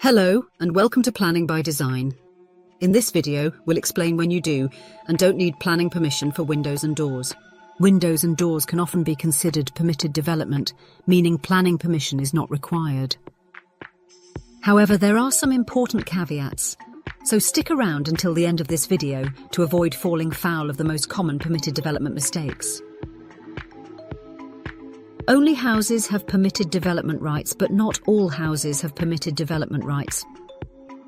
Hello, and welcome to Planning by Design. In this video, we'll explain when you do and don't need planning permission for windows and doors. Windows and doors can often be considered permitted development, meaning planning permission is not required. However, there are some important caveats, so stick around until the end of this video to avoid falling foul of the most common permitted development mistakes. Only houses have permitted development rights, but not all houses have permitted development rights.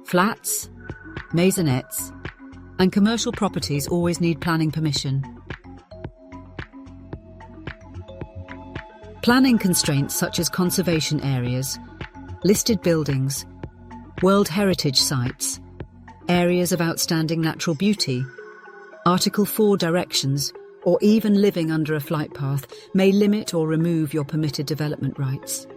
Flats, maisonettes, and commercial properties always need planning permission. Planning constraints such as conservation areas, listed buildings, World Heritage sites, areas of outstanding natural beauty, Article 4 directions, or even living under a flight path may limit or remove your permitted development rights.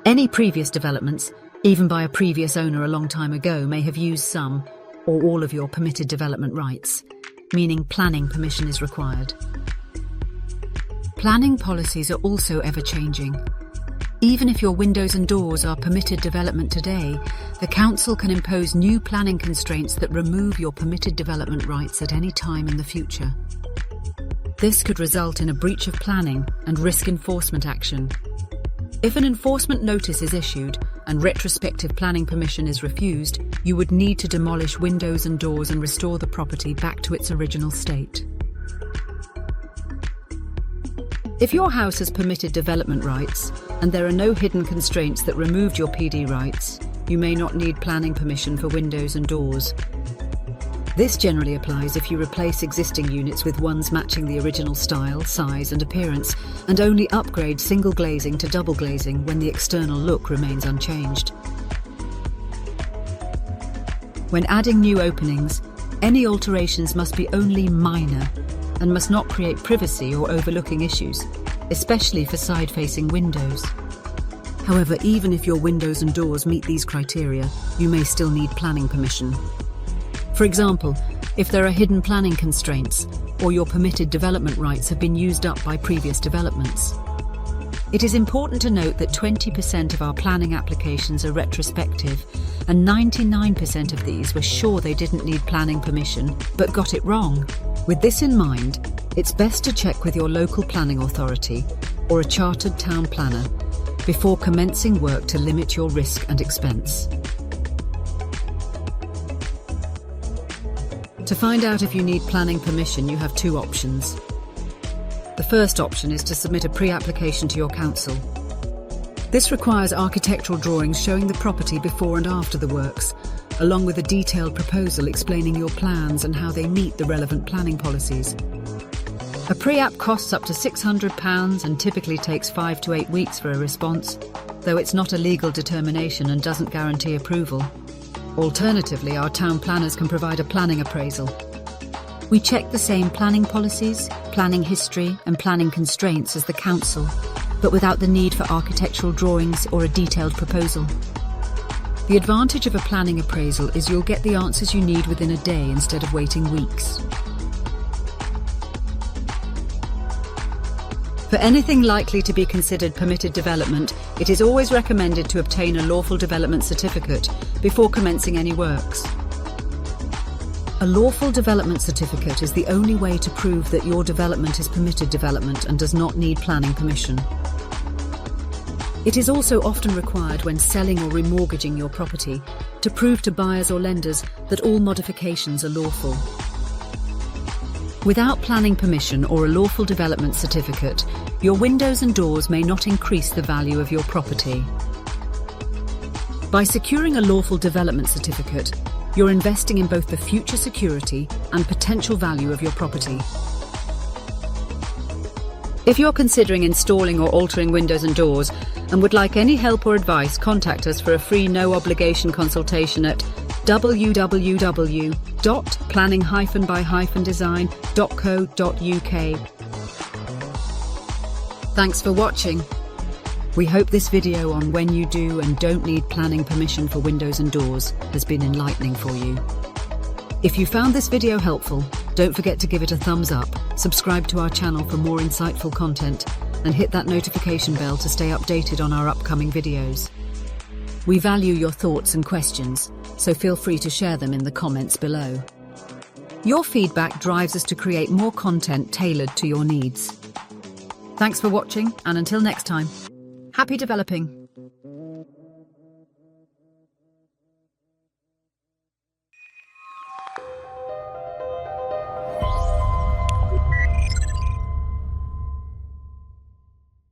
Any previous developments, even by a previous owner a long time ago, may have used some or all of your permitted development rights, meaning planning permission is required. Planning policies are also ever-changing. Even if your windows and doors are permitted development today, the council can impose new planning constraints that remove your permitted development rights at any time in the future. This could result in a breach of planning and risk enforcement action. If an enforcement notice is issued and retrospective planning permission is refused, you would need to demolish windows and doors and restore the property back to its original state. If your house has permitted development rights and there are no hidden constraints that removed your PD rights, you may not need planning permission for windows and doors. This generally applies if you replace existing units with ones matching the original style, size and appearance, and only upgrade single glazing to double glazing when the external look remains unchanged. When adding new openings, any alterations must be only minor and must not create privacy or overlooking issues, especially for side-facing windows. However, even if your windows and doors meet these criteria, you may still need planning permission. For example, if there are hidden planning constraints or your permitted development rights have been used up by previous developments. It is important to note that 20% of our planning applications are retrospective, and 99% of these were sure they didn't need planning permission, but got it wrong. With this in mind, it's best to check with your local planning authority or a chartered town planner before commencing work to limit your risk and expense. To find out if you need planning permission, you have two options. The first option is to submit a pre-application to your council. This requires architectural drawings showing the property before and after the works, along with a detailed proposal explaining your plans and how they meet the relevant planning policies. A pre-app costs up to £600 and typically takes 5 to 8 weeks for a response, though it's not a legal determination and doesn't guarantee approval. Alternatively, our town planners can provide a planning appraisal. We check the same planning policies, planning history and planning constraints as the council, but without the need for architectural drawings or a detailed proposal. The advantage of a planning appraisal is you'll get the answers you need within a day instead of waiting weeks. For anything likely to be considered permitted development, it is always recommended to obtain a lawful development certificate before commencing any works. A lawful development certificate is the only way to prove that your development is permitted development and does not need planning permission. It is also often required when selling or remortgaging your property to prove to buyers or lenders that all modifications are lawful. Without planning permission or a lawful development certificate, your windows and doors may not increase the value of your property. By securing a lawful development certificate, you're investing in both the future security and potential value of your property. If you're considering installing or altering windows and doors and would like any help or advice, contact us for a free no-obligation consultation at www.planning-by-design.co.uk. Thanks for watching. We hope this video on when you do and don't need planning permission for windows and doors has been enlightening for you. If you found this video helpful, don't forget to give it a thumbs up, subscribe to our channel for more insightful content, and hit that notification bell to stay updated on our upcoming videos. We value your thoughts and questions, so feel free to share them in the comments below. Your feedback drives us to create more content tailored to your needs. Thanks for watching, and until next time, happy developing!